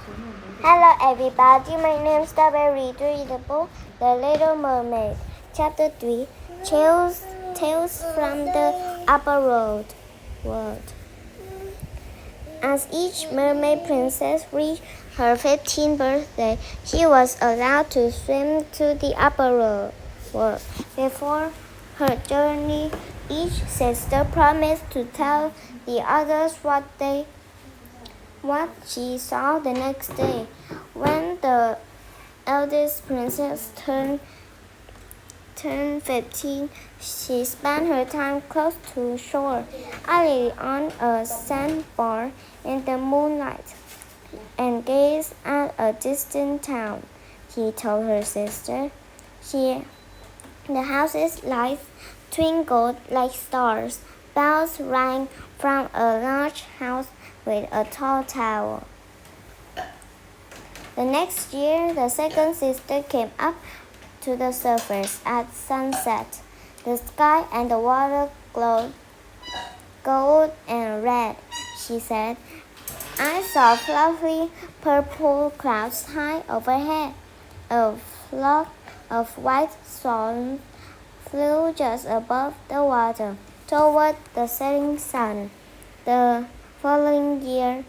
Hello everybody, my name is Strawberry. To read the book The Little Mermaid. Chapter 3 Tales from the Upper World. As each mermaid princess reached her 15th birthday, she was allowed to swim to the upper world. Before her journey, each sister promised to tell the others what she saw the next day. When the eldest princess turned 15, she spent her time close to shore, idly on a sandbar in the moonlight, and gazed at a distant town. She told her sister. The house's lights twinkled like stars. Bells rang from a large house with a tall tower. The next year, the second sister came up to the surface at sunset. The sky and the water glowed gold and red, she said. I saw fluffy purple clouds high overhead. A flock of white swans flew just above the water toward the setting sun. The following year,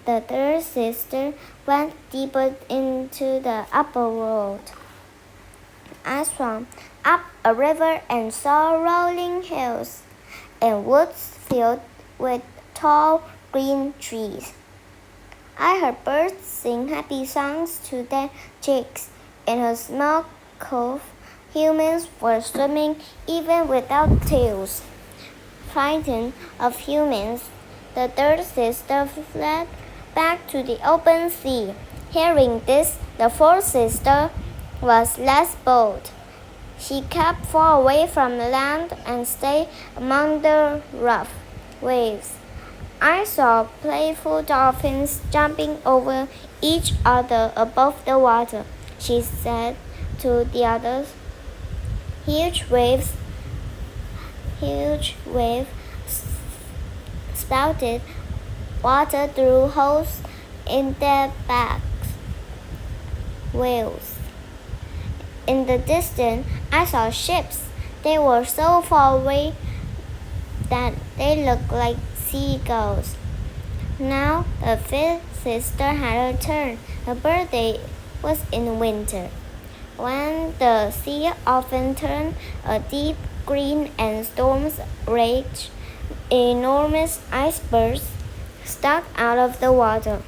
the third sister went deeper into the upper world. I swam up a river and saw rolling hills and woods filled with tall green trees. I heard birds sing happy songs to their chicks. In a small cove, humans were swimming even without tails. Frightened of humans, the third sister fled back to the open sea. Hearing this, the fourth sister was less bold. She kept far away from land and stayed among the rough waves. I saw playful dolphins jumping over each other above the water, she said to the others. Huge waves spouted water through holes in their backs. Whales. In the distance, I saw ships. They were so far away that they looked like seagulls. Now the fifth sister had her turn. Her birthday was in winter, when the sea often turned a deep green and storms raged. Enormous icebergs stuck out of the water.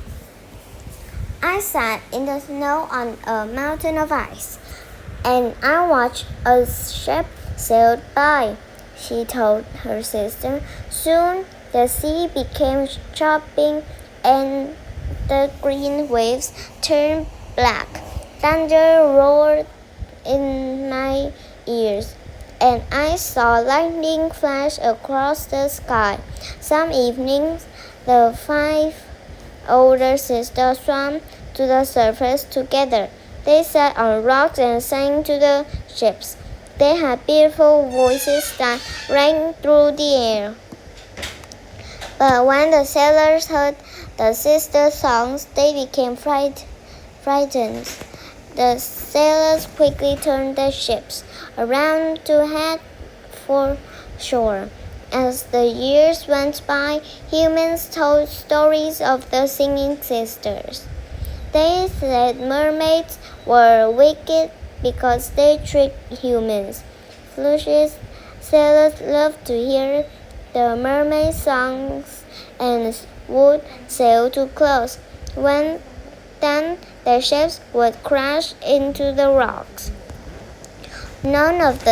I sat in the snow on a mountain of ice, and I watched a ship sail by, she told her sister. Soon the sea became chopping and the green waves turned black. Thunder roared in my ears, and I saw lightning flash across the sky. Some evenings, the 5 older sisters swam to the surface together. They sat on rocks and sang to the ships. They had beautiful voices that rang through the air. But when the sailors heard the sisters' songs, they became frightened. The sailors quickly turned the ships around to head for shore. As the years went by, humans told stories of the singing sisters. They said mermaids were wicked because they tricked humans. Foolish sailors loved to hear the mermaid songs and would sail too close. Then their ships would crash into the rocks. None of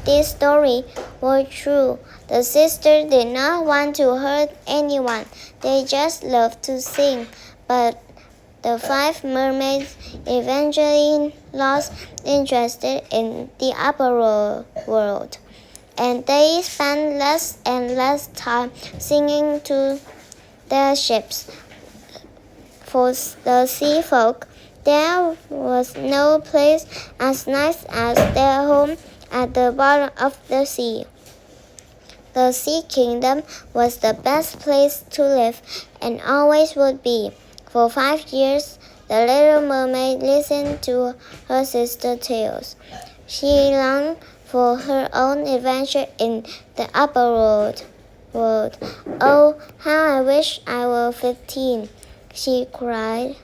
these stories were true. The sisters did not want to hurt anyone. They just loved to sing. But the 5 mermaids eventually lost interest in the upper world, and they spent less and less time singing to their ships. For the sea folk, there was no place as nice as their home at the bottom of the sea. The Sea Kingdom was the best place to live and always would be, For 5 years, the little mermaid listened to her sister's tales. She longed for her own adventure in the upper world. Oh, how I wish I were 15, she cried.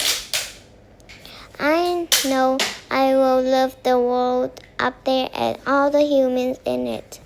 I know I will love the world up there and all the humans in it.